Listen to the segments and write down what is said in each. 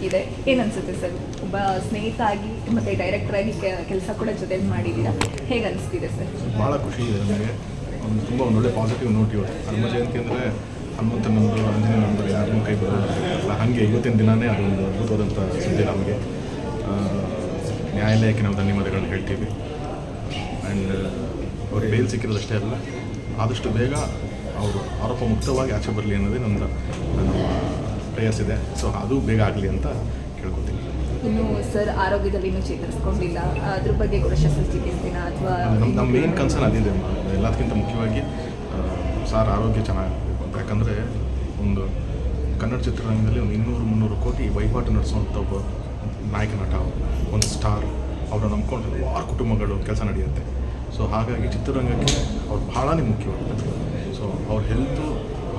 ಸಿಕ್ಕಿದೆ. ಏನನ್ಸುತ್ತೆ ಸರ್, ಒಬ್ಬ ಸ್ನೇಹಿತ ಆಗಿ ಮತ್ತು ಡೈರೆಕ್ಟರ್ ಆಗಿ ಕೆಲಸ ಕೂಡ ಜೊತೆಲಿ ಮಾಡಿದ್ದೀರಾ, ಹೇಗೆ ಅನಿಸ್ತಿದೆ ಸರ್? ಭಾಳ ಖುಷಿ ಇದೆ ನನಗೆ. ತುಂಬ ಒಳ್ಳೆ ಪಾಸಿಟಿವ್ ನೋಟ್ ಇವತ್ತು. ಹನುಮ ಜಯಂತಿ ಅಂದರೆ ಹನುಮಂತ ನಂಬರು, ಆಂಜನೇಯ ನಂಬರು ಯಾರನ್ನೂ ಕೈ ಬರೋಲ್ಲ. ಹಾಗೆ ಇವತ್ತಿನ ದಿನವೇ ಅದೊಂದು ಅದ್ಭುತವಾದಂಥ ಸುದ್ದಿ ನಮಗೆ. ನ್ಯಾಯಾಲಯಕ್ಕೆ ನಾವು ಧನ್ಯವಾದಗಳನ್ನು ಹೇಳ್ತೀವಿ. ಆ್ಯಂಡ್ ಅವ್ರು ಬೇಲ್ ಸಿಕ್ಕಿರೋದಷ್ಟೇ ಅಲ್ಲ, ಆದಷ್ಟು ಬೇಗ ಅವರು ಆರೋಪ ಮುಕ್ತವಾಗಿ ಆಚೆ ಬರಲಿ ಅನ್ನೋದೇ ನನ್ನ ಪ್ರಯಾಸ ಇದೆ. ಸೊ ಅದು ಬೇಗ ಆಗಲಿ ಅಂತ ಕೇಳ್ಕೊತೀನಿ. ಇನ್ನು ಸರ್ ಆರೋಗ್ಯದಲ್ಲಿ ಇನ್ನೂ ಚೇತರಿಸ್ಕೊಂಡಿಲ್ಲ, ಅದ್ರ ಬಗ್ಗೆ ಕೂಡ ಶಸ್ತ್ರಚಿಕಿತ್ಸೆನ ಅಥವಾ ನಮ್ಮ ಮೇನ್ ಕನ್ಸರ್ನ್ ಅದಿದೆ. ಎಲ್ಲದಕ್ಕಿಂತ ಮುಖ್ಯವಾಗಿ ಸಾರ್ ಆರೋಗ್ಯ ಚೆನ್ನಾಗಬೇಕು ಅಂತ. ಯಾಕಂದರೆ ಒಂದು ಕನ್ನಡ ಚಿತ್ರರಂಗದಲ್ಲಿ ಒಂದು 200-300 ಕೋಟಿ ವಹಿವಾಟು ನಡೆಸುವಂಥ ಒಬ್ಬ ನಾಯಕ ನಟ, ಒಂದು ಸ್ಟಾರ್, ಅವ್ರನ್ನ ನಂಬ್ಕೊಂಡು ಹಲವಾರು ಕುಟುಂಬಗಳು ಕೆಲಸ ನಡೆಯುತ್ತೆ. ಸೊ ಹಾಗಾಗಿ ಚಿತ್ರರಂಗಕ್ಕೆ ಅವ್ರು ಭಾಳನೇ ಮುಖ್ಯವಾಗುತ್ತೆ. ಸೊ ಅವ್ರ ಹೆಲ್ತು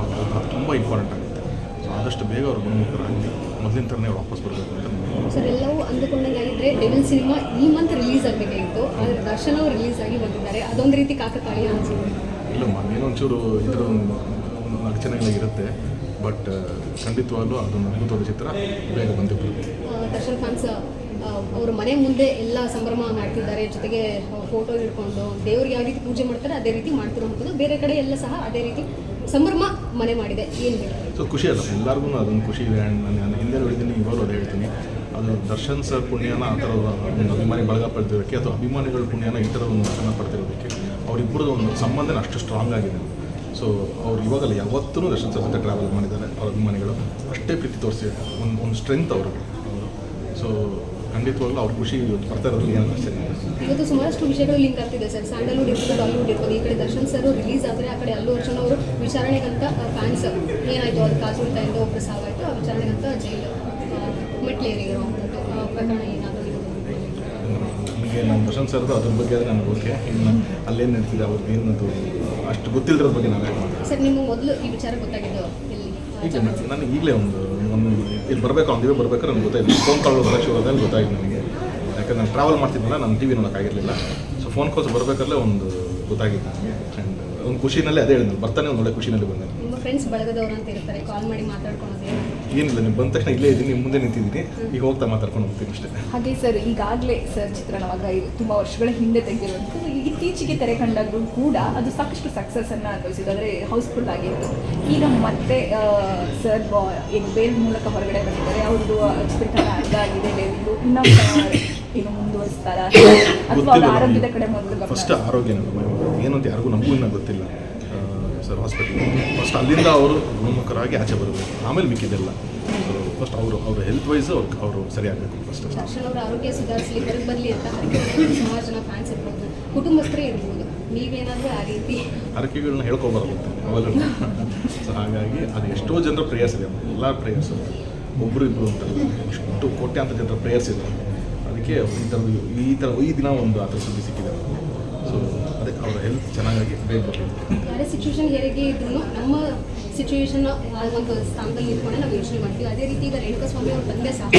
ಅದು ತುಂಬ ಇಂಪಾರ್ಟೆಂಟ್ ಆಗುತ್ತೆ. ಸೊ ಆದಷ್ಟು ಬೇಗ ಅವ್ರು ಗುಣಮುಖರಾಗಿ ಮೊದಲಿನ ಥರನೇ ಅವ್ರು ವಾಪಸ್ ಬರಬೇಕು ಅಂತ. ಸರ್, ಎಲ್ಲವೂ ಅಂದುಕೊಂಡಂಗಾಗಿದ್ದರೆ ಡೆವಿಲ್ ಸಿನಿಮಾ ಈ ಮಂತ್ ರಿಲೀಸ್ ಆಗಬೇಕಾಗಿತ್ತು, ಆದರೆ ದರ್ಶನ್ ಅವರು ರಿಲೀಸ್ ಆಗಿ ಬಂದಿದ್ದಾರೆ. ಅದೊಂದು ರೀತಿ ಕಾಕತಾಳೀಯ ಅನಿಸುತ್ತೆ. ಇಲ್ಲಮ್ಮ, ಏನೊಂಚೂರು ಇದರ ಒಂದು ಅಡಚಣೆಗಳಿರುತ್ತೆ, ಬಟ್ ಖಂಡಿತವಾಗ್ಲೂ ಅದೊಂದು ಅದ್ಭುತವಾದ ಚಿತ್ರ ಬೇಗ ಬಂದಿರುತ್ತೆ. ದರ್ಶನ್ ಫ್ಯಾನ್ಸ್ ಅವರ ಮನೆ ಮುಂದೆ ಎಲ್ಲ ಸಂಭ್ರಮ ಮಾಡ್ತಿದ್ದಾರೆ, ಜೊತೆಗೆ ಫೋಟೋ ಹಿಡ್ಕೊಂಡು ದೇವ್ರಿಗೆ ಯಾವ ರೀತಿ ಪೂಜೆ ಮಾಡ್ತಾರೆ ಅದೇ ರೀತಿ ಮಾಡ್ತಿರುವಂಥದ್ದು. ಬೇರೆ ಕಡೆ ಎಲ್ಲ ಸಹ ಅದೇ ರೀತಿ ಸಂಭ್ರಮ ಮನೆ ಮಾಡಿದೆ. ಏನು ಬೇಕು? ಸೊ ಖುಷಿ ಅಲ್ಲ, ಎಲ್ಲರಿಗೂ ಅದೊಂದು ಖುಷಿ ಇದೆ. ಆ್ಯಂಡ್ ನಾನು ಹಿಂದೆ ನೋಡಿದ್ದೀನಿ, ಇವಾಗ ಅದು ಹೇಳ್ತೀನಿ, ಅದು ದರ್ಶನ್ ಸರ್ ಪುಣ್ಯನ ಆ ಥರದ ಒಂದು ಅಭಿಮಾನಿ ಬಳಗ ಪಡೆದಿರೋದಕ್ಕೆ ಅಥವಾ ಅಭಿಮಾನಿಗಳ ಪುಣ್ಯನ ಈ ಥರದ ಒಂದು ಚೆನ್ನಾಗಿ ಪಡ್ತಿರೋದಕ್ಕೆ ಅವರಿಬ್ಬರದ್ದು ಒಂದು ಸಂಬಂಧನ ಅಷ್ಟು ಸ್ಟ್ರಾಂಗ್ ಆಗಿದೆ. ಸೊ ಅವ್ರು ಇವಾಗಲ್ಲ, ಯಾವತ್ತೂ ದರ್ಶನ್ ಸರ್ ಜೊತೆ ಟ್ರಾವೆಲ್ ಮಾಡಿದ್ದಾರೆ. ಅವ್ರ ಅಭಿಮಾನಿಗಳು ಅಷ್ಟೇ ಪ್ರೀತಿ ತೋರಿಸಿದ್ದಾರೆ, ಒಂದು ಸ್ಟ್ರೆಂತ್ ಅವ್ರಿಗೆ. ಸೊ ಖಂಡಿತವಾಗ್ಲೂ ಅವ್ರ ಖುಷಿ ಬರ್ತಾ ಇರೋದು ಏನು ಅಷ್ಟೇ. ಇವತ್ತು ಸುಮಾರಷ್ಟು ವಿಷಯಗಳು ಲಿಂಕ್ ಆಗ್ತಿದೆ ಸರ್. ಸ್ಯಾಂಡಲ್ವುಡ್ ಇರ್ಬೋದು, ಬಾಲಿವುಡ್ ಇರ್ಬೋದು. ಈ ಕಡೆ ದರ್ಶನ್ ಸರ್ ರಿಲೀಸ್ ಆದರೆ ಆ ಕಡೆ ಅಲ್ಲು ಅರ್ಜುನ್ ಅವರು ವಿಚಾರಣೆಗಂತ ಫ್ಯಾನ್ಸ್ ಏನಾಯಿತು, ಅದು ಕಾಸುಳಿತಾಯಿಂದ ಒಬ್ಬರು ಸಾವಾಯಿತು, ಆ ವಿಚಾರಣೆಗಂತ ಜೈಲು ಮೆಟ್ಲೇರಿರುವಂಥದ್ದು ಪ್ರಕರಣ ಏನಾದರೂ ನನಗೆ ನಮ್ಮ ದರ್ಶನ್ ಸರ್ದು ಅದ್ರ ಬಗ್ಗೆ ಆದರೆ ನನಗೆ ಓಕೆ. ಇನ್ನು ಅಲ್ಲೇನು ನಡೀತಿದೆ ಅವ್ರಿಗೆ ಏನದು ಅಷ್ಟು ಗೊತ್ತಿಲ್ಲದ್ರ ಬಗ್ಗೆ ನಾವು ಯಾಕೆ ಮಾಡ್ತೀವಿ ಸರ್? ನಿಮ್ಮ ಮೊದಲು ಈ ವಿಚಾರ ಗೊತ್ತಾಗಿದ್ದು ಎಲ್ಲಿ? ಈಗ ನನಗೆ ಈಗಲೇ ಒಂದು ಇಲ್ಲಿ ಬರಬೇಕು, ಒಂದಿವೆ ಬರ್ಬೇಕಾದ್ರೆ ನನಗೆ ಗೊತ್ತಾಯಿತು. ಫೋನ್ ಕಾಲ್ ಶುರುವಾದಲ್ಲಿ ಗೊತ್ತಾಯಿತು ನನಗೆ. ಯಾಕಂದ್ರೆ ನಾನು ಟ್ರಾವೆಲ್ ಮಾಡ್ತಿದ್ನಲ್ಲ, ನಾನು ಟಿ ವಿ ನೋಡೋಕ್ಕಾಗಿರಲಿಲ್ಲ. ಸೊ ಫೋನ್ ಕಾಲ್ಸ್ ಬರಬೇಕಾದ್ರೆ ಒಂದು ಗೊತ್ತಾಗಿತ್ತು ನನಗೆ. ಆ್ಯಂಡ್ ಒಂದು ಖುಷಿನಲ್ಲೇ ಅದೇ ಹೇಳಿದ್ನು, ಬರ್ತಾನೆ ಒಂದು ಒಳ್ಳೆ ಖುಷಿನಲ್ಲಿ ಬಂದೆ. ನಿಮ್ಮ ಫ್ರೆಂಡ್ಸ್ ಬಳಗದವರು ಅಂತ ಇರ್ತಾರೆ, ಕಾಲ್ ಮಾಡಿ ಮಾತಾಡ್ಕೊಳೋದು ಏನಿಲ್ಲ, ನೀವು ಬಂದ ತಕ್ಷಣ ಇಲ್ಲೇ ಇದ್ದೀನಿ, ನಿಮ್ಮ ಮುಂದೆ ನಿಂತಿದ್ದೀನಿ, ಈಗ ಹೋಗ್ತಾ ಮಾತಾಡ್ಕೊಂಡು ಹೋಗ್ತೀನಿ ಅಷ್ಟೇ. ಹಾಗೆ ಸರ್, ಈಗಾಗಲೇ ಸರ್ ಚಿತ್ರಣವಾಗ ತುಂಬ ವರ್ಷಗಳ ಹಿಂದೆ ತೆಗೆದಿರುವಂಥದ್ದು ಇತ್ತೀಚೆಗೆ ತೆರೆ ಕಂಡಾಗಲೂ ಕೂಡ ಅದು ಸಾಕಷ್ಟು ಸಕ್ಸಸ್ಸನ್ನು ಅನುಭವಿಸಿದೆ, ಅಂದರೆ ಹೌಸ್ಫುಲ್ ಆಗಿತ್ತು. ಈಗ ಮತ್ತೆ ಸರ್ ಈಗ ಬೇಲ್ ಮೂಲಕ ಹೊರಗಡೆ ಬಂದಿದ್ದಾರೆ, ಅವ್ರದ್ದು ಚಿತ್ರೀಕರಣ ಅರ್ಧ ಆಗಿದೆ, ಡೆವಿಲು ಇನ್ನೂ ಏನು ಮುಂದುವರಿಸ್ತಾರ ಅಥವಾ ಅವ್ರ ಆರೋಗ್ಯದ ಕಡೆ ಮೊದಲು? ಫಸ್ಟ್ ಆರೋಗ್ಯ ಏನು ಅಂತ ಯಾರಿಗೂ ನಮಗೂ ಇನ್ನೂ ಗೊತ್ತಿಲ್ಲ ಸರ್. ಹಾಸ್ಪಿಟಲ್ ಫಸ್ಟ್ ಅಲ್ಲಿಂದ ಅವರು ಗುಣಮುಖರಾಗಿ ಆಚೆ ಬರಬೇಕು, ಆಮೇಲೆ ಮಿಕ್ಕಿದೆಲ್ಲ. ಸೊ ಫಸ್ಟ್ ಅವ್ರ ಹೆಲ್ತ್ ವೈಸ್ ಅವರು ಸರಿಯಾಗಬೇಕು ಫಸ್ಟ್. ದರ್ಶನ್ ಅವರ ಆರೋಗ್ಯ ಸುಧಾರಿಸಲಿ, ಹೊರಗೆ ಬರಲಿ ಅಂತ ಸುಮಾರು ಜನ ಫ್ಯಾನ್ಸ್ ಇರ್ಬೋದು, ಕುಟುಂಬಸ್ಥರೇ ಇರ್ಬೋದು. ನೀವೇನಾದರೂ ಆ ರೀತಿ ಹರಕೆಗಳನ್ನ ಹೇಳ್ಕೊಬಾರತ್ತೆ ಅವೆಲ್ಲ. ಸೊ ಹಾಗಾಗಿ ಅದು ಎಷ್ಟೋ ಜನರ ಪ್ರೇಯರ್ಸ್ ಇದೆ, ಎಲ್ಲ ಪ್ರೇಯರ್ಸು ಒಬ್ಬರು ಇಬ್ಬರು ಅಂತಲ್ಲ, ಇಷ್ಟು ಕೋಟ್ಯಾಂತರ ಜನರ ಪ್ರೇಯರ್ಸ್ ಇದೆ. ಅದಕ್ಕೆ ಈ ದಿನ ಒಂದು ಆ ಥರ ಸುದ್ದಿ ಸಿಕ್ಕಿದೆ. ಸೊ ಅದೇ ಅವರ ಹೆಲ್ತ್ ಚೆನ್ನಾಗಿ ಬೇಗ ಬರಲಿದೆ. ಯಾರೇ ಸಿಚುವೇಶನ್ ಹೇಗೆ ಇದ್ರೂ ನಮ್ಮ ಸಿಚುವೇಶನ್ ಒಂದು ಸ್ಥಾನದಲ್ಲಿ ಇಟ್ಕೊಂಡೆ ನಾವು ಯೋಚನೆ ಮಾಡ್ತೀವಿ. ಅದೇ ರೀತಿ ಈಗ ರೇಣುಕಾಸ್ವಾಮಿ ಅವ್ರ ತಂದೆ ಸಹ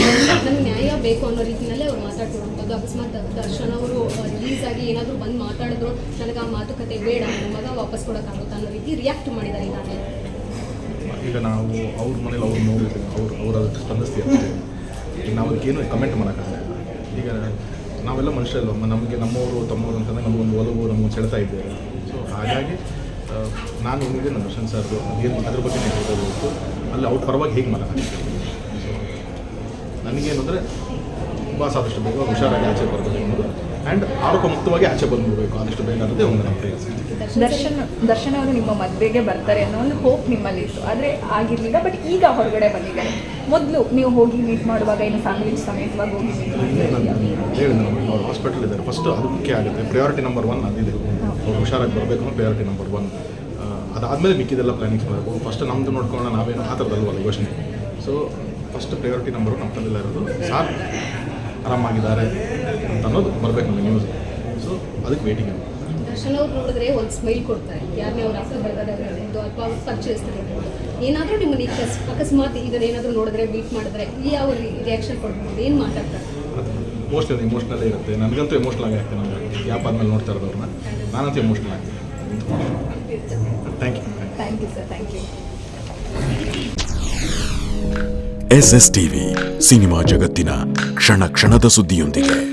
ನಮ್ಗೆ ನ್ಯಾಯ ಬೇಕು ಅನ್ನೋ ರೀತಿಯಲ್ಲೇ ಅವ್ರು ಮಾತಾಡ್ತಿರುವಂಥದ್ದು. ಅಕಸ್ಮಾತ್ ದರ್ಶನ್ ಅವರು ರಿಲೀಸ್ ಆಗಿ ಏನಾದರೂ ಬಂದು ಮಾತಾಡಿದ್ರು, ನನಗೆ ಆ ಮಾತುಕತೆ ಬೇಡ, ನನ್ನ ಮಗ ವಾಪಸ್ ಕೊಡೋಕ್ಕಾಗುತ್ತಾ ಅನ್ನೋ ರೀತಿ ರಿಯಾಕ್ಟ್ ಮಾಡಿದ್ದಾರೆ. ಈಗ ನಾವು ಅವ್ರ ಮನೇಲಿ ಅವ್ರು ನೋಡಿದ್ರೆ ಅವ್ರು ಅದಕ್ಕೆ ಸ್ಪಂದಿಸ್ತೀವಿ. ಈಗ ನಾವು ಅದಕ್ಕೇನು ಕಮೆಂಟ್ ಮಾಡೋಕ್ಕಾಗಲ್ಲ. ಈಗ ನಾವೆಲ್ಲ ಮನುಷ್ಯರಲ್ವ, ನಮಗೆ ನಮ್ಮವರು ತಮ್ಮವರು ಅಂತಂದರೆ ನಮಗೊಂದು ಒಲವು, ನಮಗೊಂದು ಸೆಳೆತಾ ಇದ್ದೇವೆ. ಸೊ ಹಾಗಾಗಿ ನಾನು ಏನಿದೆ ನನ್ನ ದರ್ಶನ್ ಸರ್ದು ಏನು ಅದ್ರ ಬಗ್ಗೆ ಹೇಳ್ಬೋದು, ಅಲ್ಲಿ ಅವ್ರ ಪರವಾಗಿ ಹೇಗೆ ಮಾತಾಡ್ತೀನಿ. ಸೊ ನನಗೇನಂದರೆ ಆದಷ್ಟು ಬೇಗ ಹುಷಾರಾಗಿ ಆಚೆ ಬರಬೇಕು ಅನ್ನೋದು, ಆ್ಯಂಡ್ ಆರೋಪ ಮುಕ್ತವಾಗಿ ಆಚೆ ಬಂದುಬಿಡಬೇಕು ಆದಷ್ಟು ಬೇಗ ಅನ್ನೋದೇ ಒಂದು ನಮ್ಮ ಪ್ರಯಾಸ. ದರ್ಶನ್ ಅವರು ನಿಮ್ಮ ಮದುವೆಗೆ ಬರ್ತಾರೆ ಅನ್ನೋ ಒಂದು ಹೋಪ್ ನಿಮ್ಮಲ್ಲಿ ಇತ್ತು, ಆದರೆ ಆಗಿರಲಿಲ್ಲ. ಬಟ್ ಈಗ ಹೊರಗಡೆ ಬಂದಿದ್ದಾರೆ. ಮೊದಲು ನೀವು ಹೋಗಿ ಮೀಟ್ ಮಾಡುವಾಗ ಏನು ಫ್ಯಾಮಿಲಿ ಸಮೇತವಾಗಿ ಹೋಗಿ ಹೇಳಿದೆ ನಮಗೆ, ಅವ್ರು ಹಾಸ್ಪಿಟಲ್ ಇದ್ದಾರೆ. ಫಸ್ಟ್ ಅದು ಮುಖ್ಯ ಆಗುತ್ತೆ. ಪ್ರಯಾರಿಟಿ ನಂಬರ್ 1 ಅದಿದೆ. ಅವ್ರು ಹುಷಾರಾಗಿ ಬರಬೇಕು ಅನ್ನೋ ಪ್ರಯಾರಿಟಿ ನಂಬರ್ 1. ಅದಾದಮೇಲೆ ಮಿಕ್ಕಿದೆಲ್ಲ ಪ್ಲಾನಿಂಗ್ಸ್ ಮಾಡಬೇಕು. ಫಸ್ಟ್ ನಮ್ಮದು ನೋಡ್ಕೊಳ್ಳೋಣ, ನಾವೇನು ಆ ಥರದಲ್ವಲ್ಲ ಯೋಚನೆ. ಸೊ ಫಸ್ಟ್ ಪ್ರಯಾರಿಟಿ ನಂಬರು ನಮ್ಮ ತಂದೆಲ್ಲ ಇರೋದು, ಸಾರ್ ಆರಾಮಾಗಿದ್ದಾರೆ ಅಂತ ಅನ್ನೋದು ಬರಬೇಕು ನಮಗೆ ನ್ಯೂಸ್. ಸೊ ಅದಕ್ಕೆ ವೇಟಿಂಗ್. ದರ್ಶನ್ ಅವ್ರು ನೋಡಿದ್ರೆ ಒಂದು ಸ್ಮೈಲ್ ಕೊಡ್ತಾರೆ, ಯಾರನ್ನೇ ಅವ್ರು ಅಕ್ಕ ಬರ್ದಾಗಿರ್ಬೋದು ಅಥವಾ ಅವ್ರು ಪರಿಚಯಿಸ್ತಿರ್ಬೋದು. ಏನಾದರೂ ನಿಮ್ಮನ್ನು ಅಕಸ್ಮಾತ್ ಇದನ್ನೇನಾದರೂ ನೋಡಿದ್ರೆ, ಮೀಟ್ ಮಾಡಿದ್ರೆ ಯಾವ ರಿಯಾಕ್ಷನ್ ಕೊಡ್ಬೋದು, ಏನು ಮಾತಾಡ್ತಾರೆ? ಮೋಸ್ಟ್ಲಿ ಅದು ಇಮೋಷ್ನಲ್ಲೇ ಇರುತ್ತೆ. ನನಗಂತೂ ಎಮೋಷ್ನಲ್ ಆಗಿ ಆಗ್ತದೆ. ನಾನು ಗ್ಯಾಪ್ ಆದಮೇಲೆ ನೋಡ್ತಾ ಇರೋದವ್ರನ್ನ ನಾನಂತೂ ಎಮೋಷ್ನಲ್ ಆಗ್ತೀನಿ. Thank you sir, thank you. SS TV cinema ಜಗತ್ತಿನ ಕ್ಷಣ ಕ್ಷಣದ ಸುದ್ದಿಯೊಂದಿಗೆ.